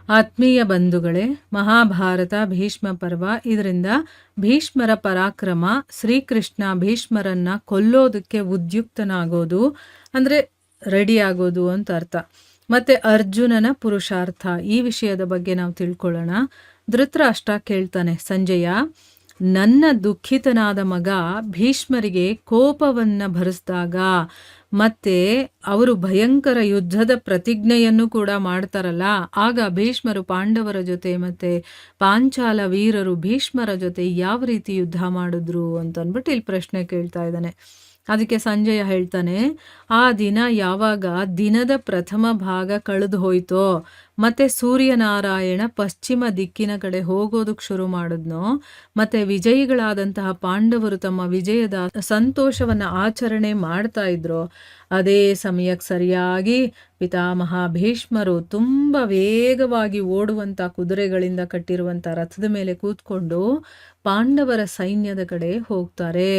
ಆತ್ಮೀಯ ಬಂಧುಗಳೇ, ಮಹಾಭಾರತ ಭೀಷ್ಮ ಪರ್ವ. ಇದರಿಂದ ಭೀಷ್ಮರ ಪರಾಕ್ರಮ, ಶ್ರೀಕೃಷ್ಣ ಭೀಷ್ಮರನ್ನ ಕೊಲ್ಲೋದಕ್ಕೆ ಉದ್ಯುಕ್ತನಾಗೋದು ಅಂದರೆ ರೆಡಿ ಆಗೋದು ಅಂತ ಅರ್ಥ. ಮತ್ತೆ ಅರ್ಜುನನ ಪುರುಷಾರ್ಥ, ಈ ವಿಷಯದ ಬಗ್ಗೆ ನಾವು ತಿಳ್ಕೊಳ್ಳೋಣ. ಧೃತರಾಷ್ಟ್ರ ಕೇಳ್ತಾನೆ, ಸಂಜಯ, ನನ್ನ ದುಃಖಿತನಾದ ಮಗ ಭೀಷ್ಮರಿಗೆ ಕೋಪವನ್ನ ಭರಿಸಿದಾಗ ಮತ್ತೆ ಅವರು ಭಯಂಕರ ಯುದ್ಧದ ಪ್ರತಿಜ್ಞೆಯನ್ನು ಕೂಡ ಮಾಡ್ತಾರಲ್ಲ, ಆಗ ಭೀಷ್ಮರು ಪಾಂಡವರ ಜೊತೆ ಮತ್ತೆ ಪಾಂಚಾಲ ವೀರರು ಭೀಷ್ಮರ ಜೊತೆ ಯಾವ ರೀತಿ ಯುದ್ಧ ಮಾಡಿದ್ರು ಅಂತ ಅಂದ್ಬಿಟ್ಟು ಇಲ್ಲಿ ಪ್ರಶ್ನೆ ಕೇಳ್ತಾ ಇದ್ದಾನೆ. ಅದಕ್ಕೆ ಸಂಜಯ ಹೇಳ್ತಾನೆ, ಆ ದಿನ ಯಾವಾಗ ದಿನದ ಪ್ರಥಮ ಭಾಗ ಕಳೆದು ಹೋಯ್ತೋ ಮತ್ತೆ ಸೂರ್ಯನಾರಾಯಣ ಪಶ್ಚಿಮ ದಿಕ್ಕಿನ ಕಡೆ ಹೋಗೋದಕ್ಕೆ ಶುರು ಮಾಡಿದ್ನೋ, ಮತ್ತೆ ವಿಜಯಿಗಳಾದಂತಹ ಪಾಂಡವರು ತಮ್ಮ ವಿಜಯದ ಸಂತೋಷವನ್ನ ಆಚರಣೆ ಮಾಡ್ತಾ ಇದ್ರು, ಅದೇ ಸಮಯಕ್ಕೆ ಸರಿಯಾಗಿ ಪಿತಾಮಹ ಭೀಷ್ಮರು ತುಂಬ ವೇಗವಾಗಿ ಓಡುವಂಥ ಕುದುರೆಗಳಿಂದ ಕಟ್ಟಿರುವಂಥ ರಥದ ಮೇಲೆ ಕೂತ್ಕೊಂಡು ಪಾಂಡವರ ಸೈನ್ಯದ ಕಡೆ ಹೋಗ್ತಾರೆ.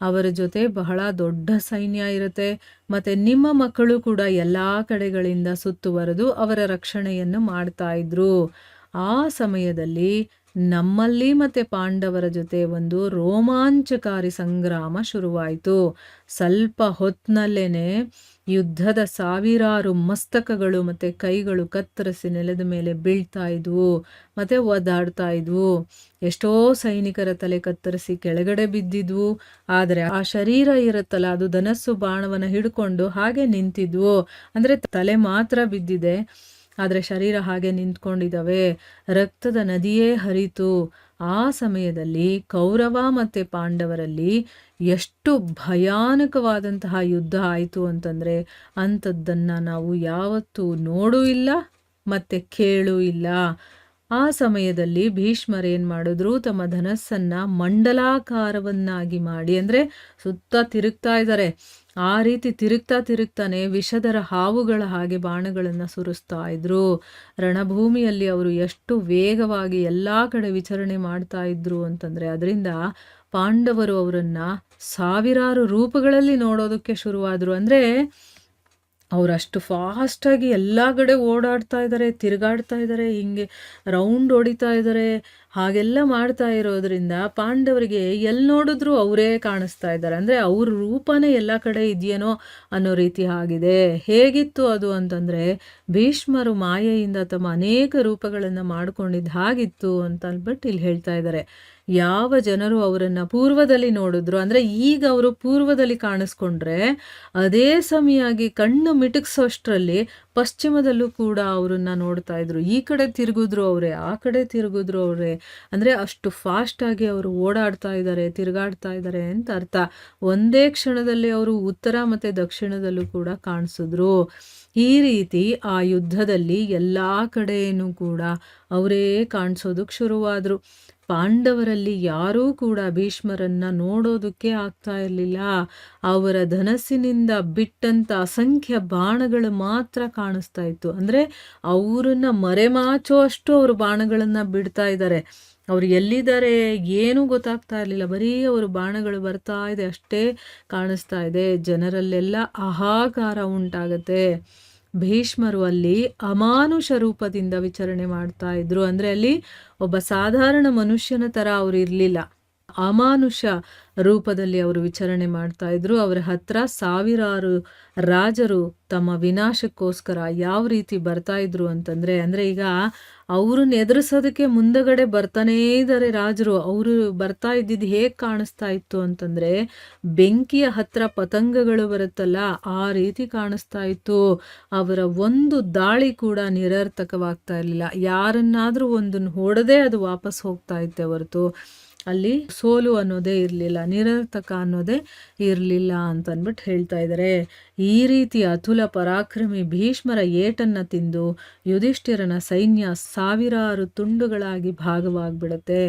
ಅವರ ಜೊತೆ ಬಹಳ ದೊಡ್ಡ ಸೈನ್ಯ ಇರುತ್ತೆ. ಮತ್ತೆ ನಿಮ್ಮ ಮಕ್ಕಳು ಕೂಡ ಎಲ್ಲ ಕಡೆಗಳಿಂದ ಸುತ್ತುವರೆದು ಅವರ ರಕ್ಷಣೆಯನ್ನು ಮಾಡ್ತಾ ಇದ್ರು. ಆ ಸಮಯದಲ್ಲಿ ನಮ್ಮಲ್ಲಿ ಮತ್ತೆ ಪಾಂಡವರ ಜೊತೆ ಒಂದು ರೋಮಾಂಚಕಾರಿ ಸಂಗ್ರಾಮ ಶುರುವಾಯಿತು. ಸ್ವಲ್ಪ ಹೊತ್ತಿನಲ್ಲೇನೆ ಯುದ್ಧದ ಸಾವಿರಾರು ಮಸ್ತಕಗಳು ಮತ್ತೆ ಕೈಗಳು ಕತ್ತರಿಸಿ ನೆಲದ ಮೇಲೆ ಬೀಳ್ತಾ ಇದ್ವು ಮತ್ತೆ ಒದ್ದಾಡ್ತಾ ಇದ್ವು. ಎಷ್ಟೋ ಸೈನಿಕರ ತಲೆ ಕತ್ತರಿಸಿ ಕೆಳಗಡೆ ಬಿದ್ದಿದ್ವು. ಆದರೆ ಆ ಶರೀರ ಇರುತ್ತಲ್ಲ, ಅದು ಧನಸ್ಸು ಬಾಣವನ್ನ ಹಿಡ್ಕೊಂಡು ಹಾಗೆ ನಿಂತಿದ್ವು. ಅಂದ್ರೆ ತಲೆ ಮಾತ್ರ ಬಿದ್ದಿದೆ, ಆದರೆ ಶರೀರ ಹಾಗೆ ನಿಂತ್ಕೊಂಡಿದ್ದಾವೆ. ರಕ್ತದ ನದಿಯೇ ಹರಿತು. ಆ ಸಮಯದಲ್ಲಿ ಕೌರವ ಮತ್ತು ಪಾಂಡವರಲ್ಲಿ ಎಷ್ಟು ಭಯಾನಕವಾದಂತಹ ಯುದ್ಧ ಆಯಿತು ಅಂತಂದರೆ ಅಂಥದ್ದನ್ನು ನಾವು ಯಾವತ್ತೂ ನೋಡೂ ಇಲ್ಲ ಮತ್ತು ಕೇಳೂ ಇಲ್ಲ. ಆ ಸಮಯದಲ್ಲಿ ಭೀಷ್ಮರೇನು ಮಾಡಿದ್ರು, ತಮ್ಮ ಧನಸ್ಸನ್ನು ಮಂಡಲಾಕಾರವನ್ನಾಗಿ ಮಾಡಿ, ಅಂದರೆ ಸುತ್ತ ತಿರುಗ್ತಾ ಇದ್ದಾರೆ. ಆ ರೀತಿ ತಿರುಗ್ತಾನೆ ವಿಷಧರ ಹಾವುಗಳ ಹಾಗೆ ಬಾಣಗಳನ್ನು ಸುರಿಸ್ತಾ ಇದ್ರು. ರಣಭೂಮಿಯಲ್ಲಿ ಅವರು ಎಷ್ಟು ವೇಗವಾಗಿ ಎಲ್ಲ ಕಡೆ ವಿಚರಣೆ ಮಾಡ್ತಾ ಇದ್ರು ಅಂತಂದರೆ ಅದರಿಂದ ಪಾಂಡವರು ಅವರನ್ನು ಸಾವಿರಾರು ರೂಪಗಳಲ್ಲಿ ನೋಡೋದಕ್ಕೆ ಶುರುವಾದರು. ಅಂದರೆ ಅವರಷ್ಟು ಫಾಸ್ಟಾಗಿ ಎಲ್ಲ ಕಡೆ ಓಡಾಡ್ತಾ ಇದ್ದಾರೆ, ತಿರುಗಾಡ್ತಾ ಇದ್ದಾರೆ, ಹಿಂಗೆ ರೌಂಡ್ ಹೊಡಿತಾ ಇದ್ದಾರೆ. ಹಾಗೆಲ್ಲ ಮಾಡ್ತಾ ಇರೋದ್ರಿಂದ ಪಾಂಡವರಿಗೆ ಎಲ್ಲಿ ನೋಡಿದ್ರು ಅವರೇ ಕಾಣಿಸ್ತಾ ಇದ್ದಾರೆ. ಅಂದರೆ ಅವ್ರ ರೂಪನೇ ಎಲ್ಲ ಕಡೆ ಇದೆಯೇನೋ ಅನ್ನೋ ರೀತಿ ಆಗಿದೆ. ಹೇಗಿತ್ತು ಅದು ಅಂತಂದರೆ ಭೀಷ್ಮರು ಮಾಯೆಯಿಂದ ತಮ್ಮ ಅನೇಕ ರೂಪಗಳನ್ನು ಮಾಡ್ಕೊಂಡಿದ್ದು ಹಾಗಿತ್ತು ಅಂತ ಅಂದ್ಬಿಟ್ಟು ಇಲ್ಲಿ ಹೇಳ್ತಾ ಇದ್ದಾರೆ. ಯಾವ ಜನರು ಅವರನ್ನು ಪೂರ್ವದಲ್ಲಿ ನೋಡಿದ್ರು, ಅಂದರೆ ಈಗ ಅವರು ಪೂರ್ವದಲ್ಲಿ ಕಾಣಿಸ್ಕೊಂಡ್ರೆ ಅದೇ ಸಮಯಾಗಿ ಕಣ್ಣು ಮಿಟುಕ್ಸೋಷ್ಟರಲ್ಲಿ ಪಶ್ಚಿಮದಲ್ಲೂ ಕೂಡ ಅವರನ್ನ ನೋಡ್ತಾ ಇದ್ರು. ಈ ಕಡೆ ತಿರುಗಿದ್ರು ಅವರೇ, ಆ ಕಡೆ ತಿರುಗಿದ್ರು ಅವರೇ. ಅಂದರೆ ಅಷ್ಟು ಫಾಸ್ಟಾಗಿ ಅವರು ಓಡಾಡ್ತಾ ಇದ್ದಾರೆ, ತಿರುಗಾಡ್ತಾ ಇದ್ದಾರೆ ಅಂತ ಅರ್ಥ. ಒಂದೇ ಕ್ಷಣದಲ್ಲಿ ಅವರು ಉತ್ತರ ಮತ್ತು ದಕ್ಷಿಣದಲ್ಲೂ ಕೂಡ ಕಾಣಿಸಿದ್ರು. ಈ ರೀತಿ ಆ ಯುದ್ಧದಲ್ಲಿ ಎಲ್ಲ ಕಡೆಯೂ ಕೂಡ ಅವರೇ ಕಾಣಿಸೋದಕ್ಕೆ ಶುರುವಾದರು. ಪಾಂಡವರಲ್ಲಿ ಯಾರೂ ಕೂಡ ಭೀಷ್ಮರನ್ನ ನೋಡೋದಕ್ಕೆ ಆಗ್ತಾ ಇರಲಿಲ್ಲ. ಅವರ ಧನಸ್ಸಿನಿಂದ ಬಿಟ್ಟಂಥ ಅಸಂಖ್ಯ ಬಾಣಗಳು ಮಾತ್ರ ಕಾಣಿಸ್ತಾ ಇತ್ತು. ಅಂದರೆ ಅವರನ್ನ ಮರೆಮಾಚೋ ಅಷ್ಟು ಅವರು ಬಾಣಗಳನ್ನು ಬಿಡ್ತಾ ಇದ್ದಾರೆ. ಅವ್ರು ಎಲ್ಲಿದ್ದಾರೆ ಏನೂ ಗೊತ್ತಾಗ್ತಾ ಇರಲಿಲ್ಲ. ಬರೀ ಅವರು ಬಾಣಗಳು ಬರ್ತಾ ಇದೆ ಅಷ್ಟೇ ಕಾಣಿಸ್ತಾ ಇದೆ. ಜನರಲ್ಲೆಲ್ಲ ಹಾಹಾಕಾರ ಉಂಟಾಗತ್ತೆ. ಭೀಷ್ಮರು ಅಲ್ಲಿ ಅಮಾನುಷ ರೂಪದಿಂದ ವಿಚರಣೆ ಮಾಡ್ತಾ ಇದ್ರು. ಅಂದರೆ ಅಲ್ಲಿ ಒಬ್ಬ ಸಾಧಾರಣ ಮನುಷ್ಯನ ಥರ ಅವರು ಇರಲಿಲ್ಲ, ಅಮಾನುಷ ರೂಪದಲ್ಲಿ ಅವರು ವಿಚರಣೆ ಮಾಡ್ತಾ ಇದ್ರು. ಅವರ ಹತ್ರ ಸಾವಿರಾರು ರಾಜರು ತಮ್ಮ ವಿನಾಶಕ್ಕೋಸ್ಕರ ಯಾವ ರೀತಿ ಬರ್ತಾ ಇದ್ರು ಅಂತಂದರೆ, ಅಂದರೆ ಈಗ ಅವ್ರನ್ನ ಎದುರಿಸೋದಕ್ಕೆ ಮುಂದಗಡೆ ಬರ್ತಾನೇ ಇದ್ದಾರೆ ರಾಜರು. ಅವರು ಬರ್ತಾ ಇದ್ದಿದ್ದು ಹೇಗೆ ಕಾಣಿಸ್ತಾ ಇತ್ತು ಅಂತಂದರೆ ಬೆಂಕಿಯ ಹತ್ರ ಪತಂಗಗಳು ಬರುತ್ತಲ್ಲ ಆ ರೀತಿ ಕಾಣಿಸ್ತಾ ಇತ್ತು. ಅವರ ಒಂದು ದಾಳಿ ಕೂಡ ನಿರರ್ಥಕವಾಗ್ತಾ ಇರಲಿಲ್ಲ. ಯಾರನ್ನಾದರೂ ಒಂದನ್ನು ಹೊಡೆದೇ ಅದು ವಾಪಸ್ ಹೋಗ್ತಾ ಇತ್ತೆ ಹೊರತು ಅಲ್ಲಿ ಸೋಲು ಅನ್ನೋದೇ ಇರಲಿಲ್ಲ, ನಿರರ್ಥಕ ಅನ್ನೋದೇ ಇರಲಿಲ್ಲ ಅಂತ ಅಂದ್ಬಿಟ್ಟು ಹೇಳ್ತಾ ಇದ್ದಾರೆ. ಈ ರೀತಿ ಅತುಲ ಪರಾಕ್ರಮಿ ಭೀಷ್ಮರ ಏಟನ್ನು ತಿಂದು ಯುಧಿಷ್ಠಿರನ ಸೈನ್ಯ ಸಾವಿರಾರು ತುಂಡುಗಳಾಗಿ ಭಾಗವಾಗಿಬಿಡುತ್ತೆ.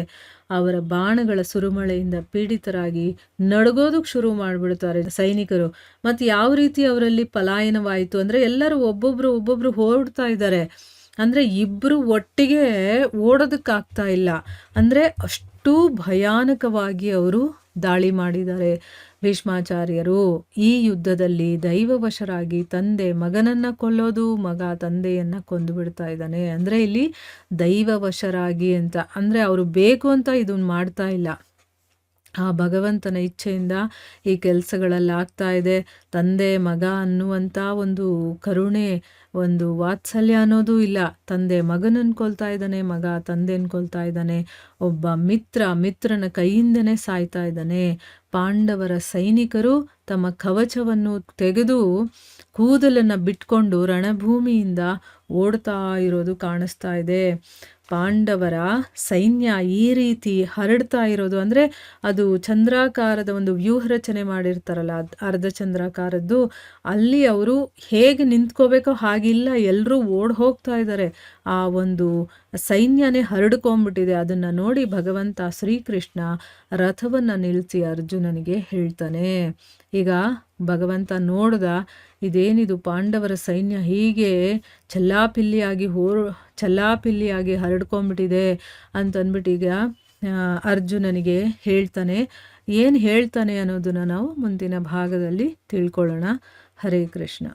ಅವರ ಬಾಣಗಳ ಸುರುಮಳೆಯಿಂದ ಪೀಡಿತರಾಗಿ ನಡಗೋದಕ್ಕೆ ಶುರು ಮಾಡಿಬಿಡ್ತಾರೆ ಸೈನಿಕರು. ಮತ್ತು ಯಾವ ರೀತಿ ಅವರಲ್ಲಿ ಪಲಾಯನವಾಯಿತು ಅಂದರೆ ಎಲ್ಲರೂ ಒಬ್ಬೊಬ್ರು ಓಡ್ತಾ ಇದ್ದಾರೆ. ಅಂದರೆ ಇಬ್ಬರು ಒಟ್ಟಿಗೆ ಓಡೋದಕ್ಕಾಗ್ತಾ ಇಲ್ಲ. ಅಂದರೆ ಅಷ್ಟು ಭಯಾನಕವಾಗಿ ಅವರು ದಾಳಿ ಮಾಡಿದ್ದಾರೆ ಭೀಷ್ಮಾಚಾರ್ಯರು. ಈ ಯುದ್ಧದಲ್ಲಿ ದೈವವಶರಾಗಿ ತಂದೆ ಮಗನನ್ನು ಕೊಲ್ಲೋದು, ಮಗ ತಂದೆಯನ್ನು ಕೊಂದು ಬಿಡ್ತಾ ಇದ್ದಾನೆ. ಅಂದರೆ ಇಲ್ಲಿ ದೈವವಶರಾಗಿ ಅಂತ ಅಂದರೆ ಅವರು ಬೇಕು ಅಂತ ಇದನ್ನು ಮಾಡ್ತಾ ಇಲ್ಲ, ಆ ಭಗವಂತನ ಇಚ್ಛೆಯಿಂದ ಈ ಕೆಲಸಗಳೆಲ್ಲ ಆಗ್ತಾ ಇದೆ. ತಂದೆ ಮಗ ಅನ್ನುವಂಥ ಒಂದು ಕರುಣೆ, ಒಂದು ವಾತ್ಸಲ್ಯ ಅನ್ನೋದು ಇಲ್ಲ. ತಂದೆ ಮಗನನ್ನು ಕೊಲ್ತಾ ಇದ್ದಾನೆ, ಮಗ ತಂದೆನ ಕೊಲ್ತಾ ಇದ್ದಾನೆ. ಒಬ್ಬ ಮಿತ್ರನ ಕೈಯಿಂದನೇ ಸಾಯ್ತಾ ಇದ್ದಾನೆ. ಪಾಂಡವರ ಸೈನಿಕರು ತಮ್ಮ ಕವಚವನ್ನು ತೆಗೆದು ಕೂದಲನ್ನು ಬಿಟ್ಕೊಂಡು ರಣಭೂಮಿಯಿಂದ ಓಡ್ತಾ ಇರೋದು ಕಾಣಿಸ್ತಾ ಇದೆ. ಪಾಂಡವರ ಸೈನ್ಯ ಈ ರೀತಿ ಹರಡ್ತಾ ಇರೋದು ಅಂದರೆ ಅದು ಚಂದ್ರಾಕಾರದ ಒಂದು ವ್ಯೂಹ ರಚನೆ ಮಾಡಿರ್ತಾರಲ್ಲ, ಅರ್ಧ ಚಂದ್ರಾಕಾರದ್ದು, ಅಲ್ಲಿ ಅವರು ಹೇಗೆ ನಿಂತ್ಕೋಬೇಕೋ ಹಾಗಿಲ್ಲ, ಎಲ್ಲರೂ ಓಡ್ ಹೋಗ್ತಾ ಇದ್ದಾರೆ. ಆ ಒಂದು ಸೈನ್ಯನೇ ಹರಡ್ಕೊಂಡ್ಬಿಟ್ಟಿದೆ. ಅದನ್ನು ನೋಡಿ ಭಗವಂತ ಶ್ರೀಕೃಷ್ಣ ರಥವನ್ನು ನಿಲ್ಲಿಸಿ ಅರ್ಜುನನಿಗೆ ಹೇಳ್ತಾನೆ. ಈಗ ಭಗವಂತ ನೋಡ್ದ, ಇದೇನಿದು ಪಾಂಡವರ ಸೈನ್ಯ ಹೀಗೆ ಚಲ್ಲಾಪಿಲ್ಲಿಯಾಗಿ ಹರಡ್ಕೊಂಡ್ಬಿಟ್ಟಿದೆ ಅಂತಂದ್ಬಿಟ್ಟು ಈಗ ಅರ್ಜುನನಿಗೆ ಹೇಳ್ತಾನೆ. ಏನು ಹೇಳ್ತಾನೆ ಅನ್ನೋದನ್ನು ನಾವು ಮುಂದಿನ ಭಾಗದಲ್ಲಿ ತಿಳ್ಕೊಳ್ಳೋಣ. ಹರೇ ಕೃಷ್ಣ.